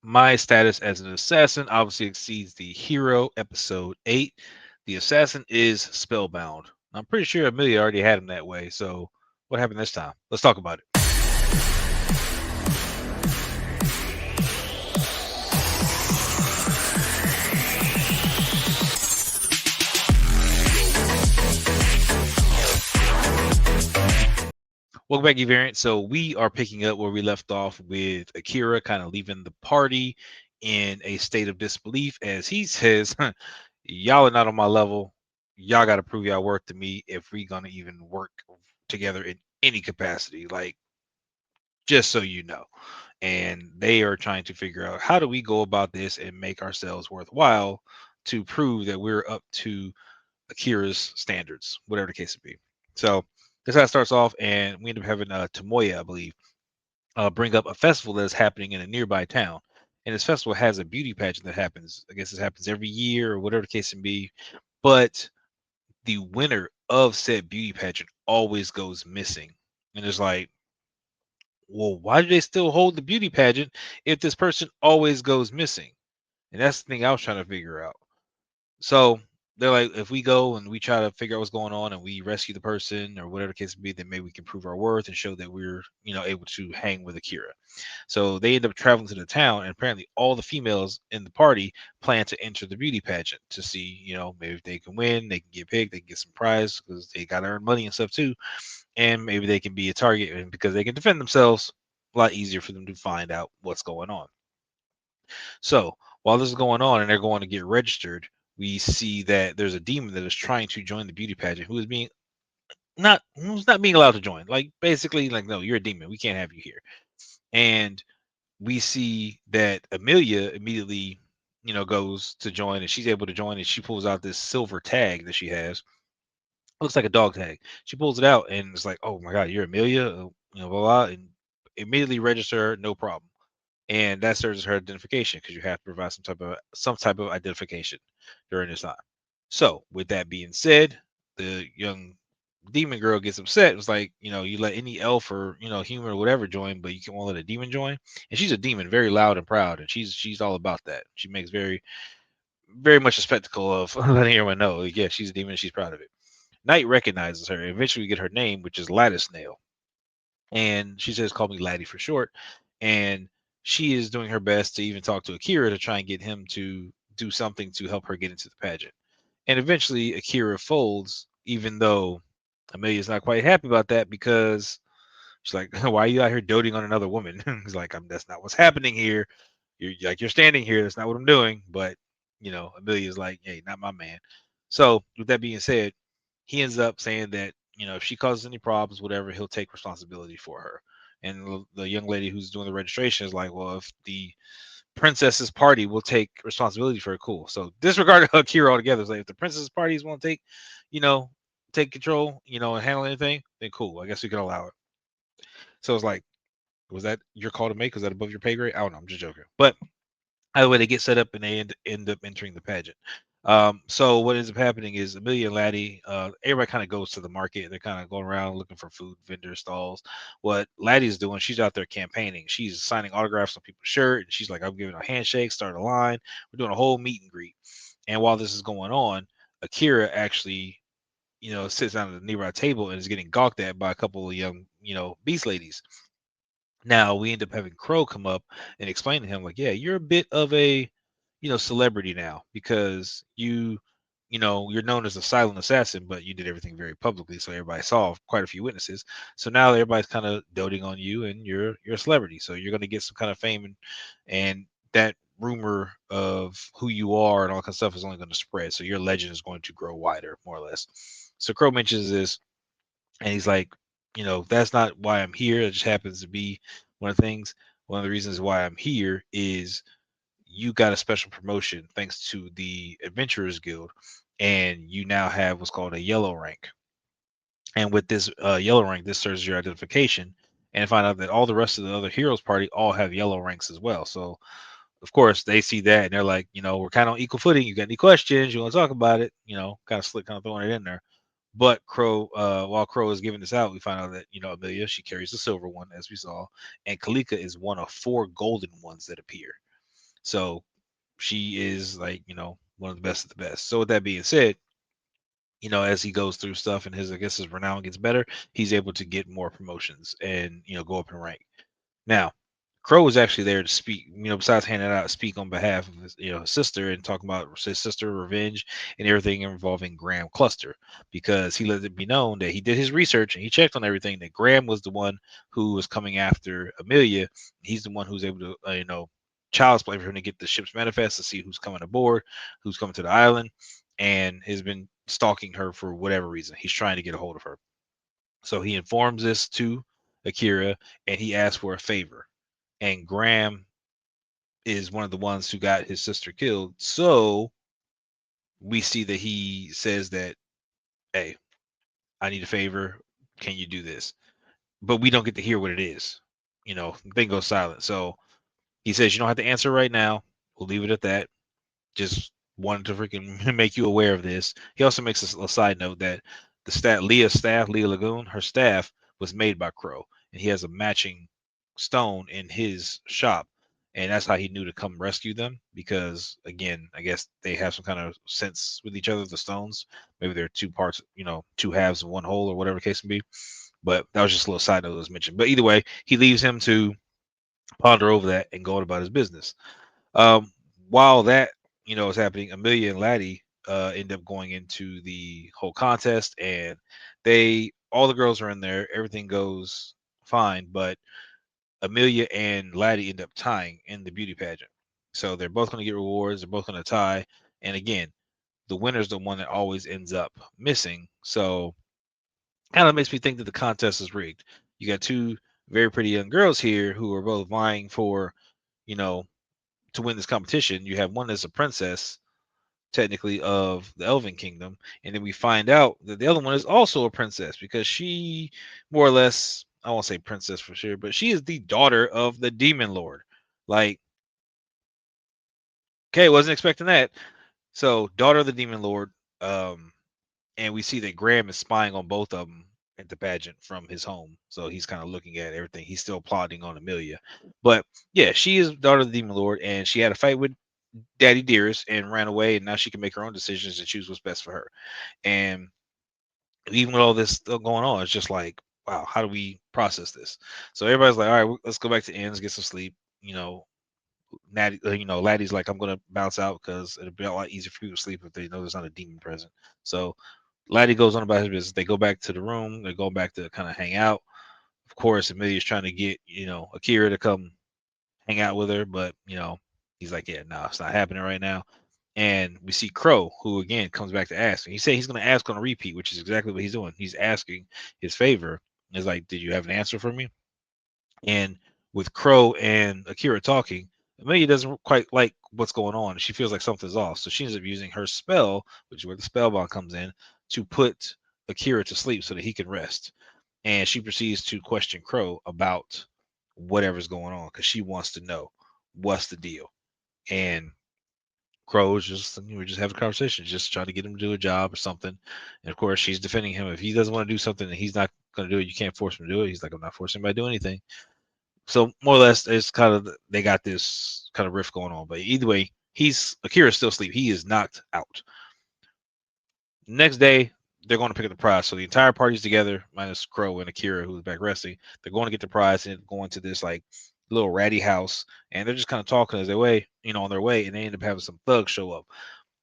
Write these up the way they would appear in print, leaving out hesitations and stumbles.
My status as an assassin obviously exceeds the hero episode 8. The assassin is Spellbound. I'm pretty sure Amelia already had him that way. So what happened this time? Let's talk about it. Welcome back, Evariant. So we are picking up where we left off with Akira kind of leaving the party in a state of disbelief as he says, y'all are not on my level. Y'all got to prove y'all worth to me if we gonna even work together in any capacity. Like, just so you know. And they are trying to figure out how do we go about this and make ourselves worthwhile to prove that we're up to Akira's standards, whatever the case may be. So this how it starts off, and we end up having Tomoya, I believe, bring up a festival that is happening in a nearby town. And this festival has a beauty pageant that happens. I guess it happens every year or whatever the case may be. But the winner of said beauty pageant always goes missing. And it's like, well, why do they still hold the beauty pageant if this person always goes missing? And that's the thing I was trying to figure out. So they're like, if we go and we try to figure out what's going on and we rescue the person or whatever the case may be, then maybe we can prove our worth and show that we're, able to hang with Akira. So they end up traveling to the town, and apparently all the females in the party plan to enter the beauty pageant to see, maybe if they can win, they can get picked, they can get some prize because they got to earn money and stuff too, and maybe they can be a target, and because they can defend themselves, a lot easier for them to find out what's going on. So while this is going on and they're going to get registered, we see that there's a demon that is trying to join the beauty pageant who is being not who's not being allowed to join. Like basically, like, no, you're a demon. We can't have you here. And we see that Amelia immediately, goes to join, and she's able to join, and she pulls out this silver tag that she has. Looks like a dog tag. She pulls it out, and it's like, oh my god, you're Amelia, blah blah, and immediately register her, no problem. And that serves as her identification because you have to provide some type of identification during this time. So, with that being said, the young demon girl gets upset. It's like, you let any elf or human or whatever join, but you can only let a demon join. And she's a demon, very loud and proud, and she's all about that. She makes very much a spectacle of letting everyone know, like, yeah, she's a demon. She's proud of it. Knight recognizes her. Eventually, we get her name, which is Lattice Nail, and she says, "Call me Laddie for short." And she is doing her best to even talk to Akira to try and get him to do something to help her get into the pageant. And eventually, Akira folds, even though Amelia's not quite happy about that because she's like, "Why are you out here doting on another woman?" He's like, That's not what's happening here. You're standing here. That's not what I'm doing." But Amelia's like, "Hey, not my man." So, with that being said, he ends up saying that if she causes any problems, whatever, he'll take responsibility for her. And the young lady who's doing the registration is like, "Well, if the princess's party will take responsibility for it, cool." So disregard Akira altogether. It's like, if the princess's parties won't you know, take control, and handle anything, then cool. I guess we can allow it. So it's like, was that your call to make? Was that above your pay grade? I don't know. I'm just joking. But either way, they get set up and they end up entering the pageant. So what ends up happening is Amelia and Laddie, everybody kind of goes to the market. They're kind of going around looking for food vendor stalls. What Laddie's doing, she's out there campaigning. She's signing autographs on people's shirt, and she's like, "I'm giving a handshake, start a line. We're doing a whole meet and greet." And while this is going on, Akira actually, sits down at the nearby table and is getting gawked at by a couple of young, beast ladies. Now we end up having Crow come up and explain to him, like, yeah, you're a bit of a, celebrity now because you're known as a silent assassin, but you did everything very publicly, so everybody saw, quite a few witnesses. So now everybody's kind of doting on you, and you're a celebrity, so you're going to get some kind of fame, and that rumor of who you are and all that kind of stuff is only going to spread. So your legend is going to grow wider, more or less. So Crow mentions this, and he's like, that's not why I'm here. It just happens to be one of the things. One of the reasons why I'm here is you got a special promotion thanks to the Adventurers Guild, and you now have what's called a yellow rank. And with this yellow rank, this serves your identification. And find out that all the rest of the other heroes party all have yellow ranks as well. So of course they see that and they're like, we're kind of on equal footing. You got any questions? You want to talk about it? Kind of slick, kind of throwing it in there. But Crow, while Crow is giving this out, we find out that Amelia, she carries the silver one, as we saw, and Kalika is one of four golden ones that appear. So she is like, one of the best of the best. So with that being said, as he goes through stuff and his, I guess, his renown gets better, he's able to get more promotions and, go up in rank. Now, Crow was actually there to speak, besides handing out, speak on behalf of his, his sister, and talking about his sister, revenge, and everything involving Graham Cluster, because he let it be known that he did his research and he checked on everything, that Graham was the one who was coming after Amelia. He's the one who's able to, child's play for him to get the ship's manifest to see who's coming aboard, who's coming to the island, and has been stalking her for whatever reason. He's trying to get a hold of her. So he informs this to Akira, and he asks for a favor. And Graham is one of the ones who got his sister killed. So we see that he says that, hey, I need a favor. Can you do this? But we don't get to hear what it is. Thing goes silent. So he says, you don't have to answer right now. We'll leave it at that. Just wanted to freaking make you aware of this. He also makes a side note that Leah Lagoon, her staff was made by Crow, and he has a matching stone in his shop, and that's how he knew to come rescue them. Because again, I guess they have some kind of sense with each other. The stones, maybe they're two parts, two halves of one whole, or whatever the case may be. But that was just a little side note that was mentioned. But either way, he leaves him to ponder over that and go on about his business. Um, while that is happening, Amelia and Laddie end up going into the whole contest, and all the girls are in there. Everything goes fine, but Amelia and Laddie end up tying in the beauty pageant. So they're both going to get rewards. They're both going to tie, and again, the winner's the one that always ends up missing. So kind of makes me think that the contest is rigged. You got two very pretty young girls here who are both vying for, you know, to win this competition. You have one that's a princess, technically, of the Elven Kingdom, and then we find out that the other one is also a princess, because she, more or less, I won't say princess for sure, but she is the daughter of the Demon Lord. Like, okay, wasn't expecting that. So, daughter of the Demon Lord, um, and we see that Graham is spying on both of them at the pageant from his home. So he's kind of looking at everything. He's still plotting on Amelia, but yeah, she is daughter of the Demon Lord, and she had a fight with Daddy Dearest and ran away, and now she can make her own decisions and choose what's best for her. And even with all this still going on, it's just like, wow, how do we process this? So everybody's like, all right, let's go back to ends, get some sleep. Laddie's like, I'm gonna bounce out because it'll be a lot easier for people to sleep if they know there's not a demon present. So Laddie goes on about his business. They go back to the room. They're going back to kind of hang out. Of course, Amelia's trying to get Akira to come hang out with her, but he's like, yeah, no, it's not happening right now. And we see Crow, who again comes back to ask. And he said he's going to ask on a repeat, which is exactly what he's doing. He's asking his favor. He's like, did you have an answer for me? And with Crow and Akira talking, Amelia doesn't quite like what's going on. She feels like something's off. So she ends up using her spell, which is where the spellbound comes in, to put Akira to sleep so that he can rest. And she proceeds to question Crow about whatever's going on, because she wants to know what's the deal. And Crow is just, we just have a conversation, just trying to get him to do a job or something. And of course, she's defending him. If he doesn't want to do something and he's not going to do it, you can't force him to do it. He's like, I'm not forcing anybody to do anything. So more or less, it's kind of, they got this kind of rift going on. But either way, Akira's still asleep. He is knocked out. Next day, they're going to pick up the prize. So the entire party's together, minus Crow and Akira, who's back resting. They're going to get the prize and going to this like little ratty house, and they're just kind of talking as they way, on their way, and they end up having some thugs show up.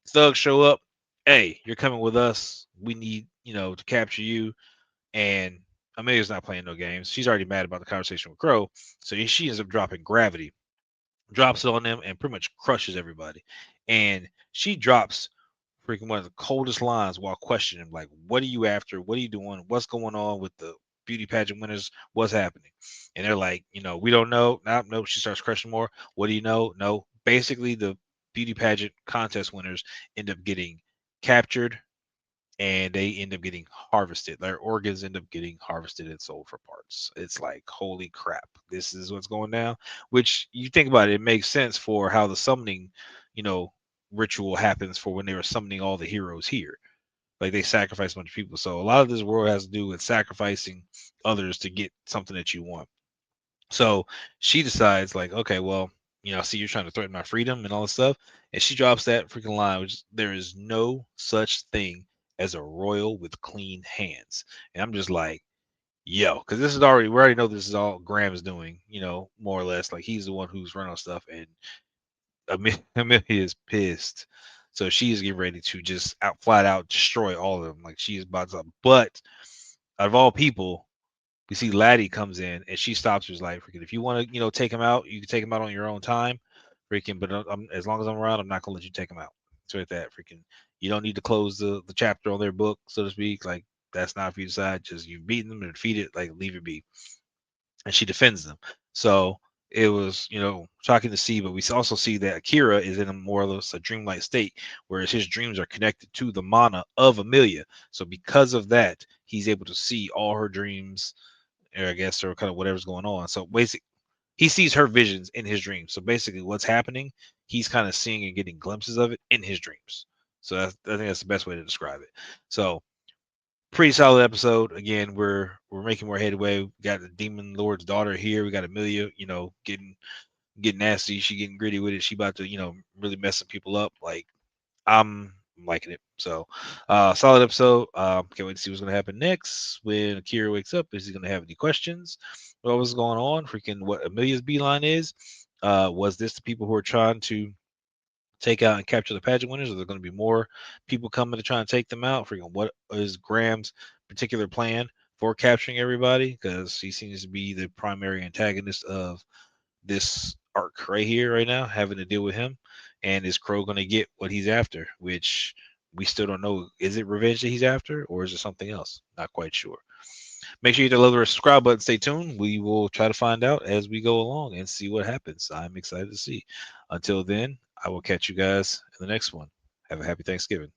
Thugs show up. Hey, you're coming with us. We need, to capture you. And Amelia's not playing no games. She's already mad about the conversation with Crow, so she ends up dropping gravity, drops it on them, and pretty much crushes everybody. And she drops freaking one of the coldest lines while questioning him, like, what are you after? What are you doing? What's going on with the beauty pageant winners? What's happening? And they're like, we don't know. No. She starts crushing more. What do you know? No. Basically, the beauty pageant contest winners end up getting captured, and they end up getting harvested. Their organs end up getting harvested and sold for parts. It's like, holy crap, this is what's going down. Which, you think about it, it makes sense for how the summoning, you know, ritual happens for when they were summoning all the heroes here. Like, they sacrifice a bunch of people. So a lot of this world has to do with sacrificing others to get something that you want. So she decides, like, okay, well, I see you're trying to threaten my freedom and all this stuff. And she drops that freaking line, which is, there is no such thing as a royal with clean hands. And I'm just like, yo, because this is already, we already know this is all Graham is doing, more or less. Like he's the one who's running on stuff, and Amelia is pissed. So she's getting ready to just flat out destroy all of them. Like she is about to, but out of all people, we see Laddie comes in and she stops her. Is like, freaking, if you want to, take him out, you can take him out on your own time, freaking. But as long as I'm around, I'm not gonna let you take him out. So with that, freaking, you don't need to close the chapter on their book, so to speak. Like that's not for you to decide. Just you've beaten them and defeated. Like leave it be. And she defends them. So it was, shocking to see. But we also see that Akira is in a more or less a dreamlike state, whereas his dreams are connected to the mana of Amelia. So because of that, he's able to see all her dreams, or I guess, or kind of whatever's going on. So basically, he sees her visions in his dreams. So basically, what's happening, he's kind of seeing and getting glimpses of it in his dreams. So I think that's the best way to describe it. So pretty solid episode. Again, we're making more headway. We got the Demon Lord's daughter here. We got Amelia, getting nasty. She getting gritty with it. She about to, really messing people up. Like I'm liking it. So solid episode. Can't wait to see what's gonna happen next. When Akira wakes up, is he gonna have any questions? What was going on? Freaking what Amelia's beeline is. Was this the people who are trying to take out and capture the pageant winners? Are there going to be more people coming to try and take them out? Freaking, what is Graham's particular plan for capturing everybody? Because he seems to be the primary antagonist of this arc right here, right now, having to deal with him. And is Crow going to get what he's after? Which we still don't know. Is it revenge that he's after, or is it something else? Not quite sure. Make sure you hit the little subscribe button. Stay tuned. We will try to find out as we go along and see what happens. I'm excited to see. Until then, I will catch you guys in the next one. Have a happy Thanksgiving.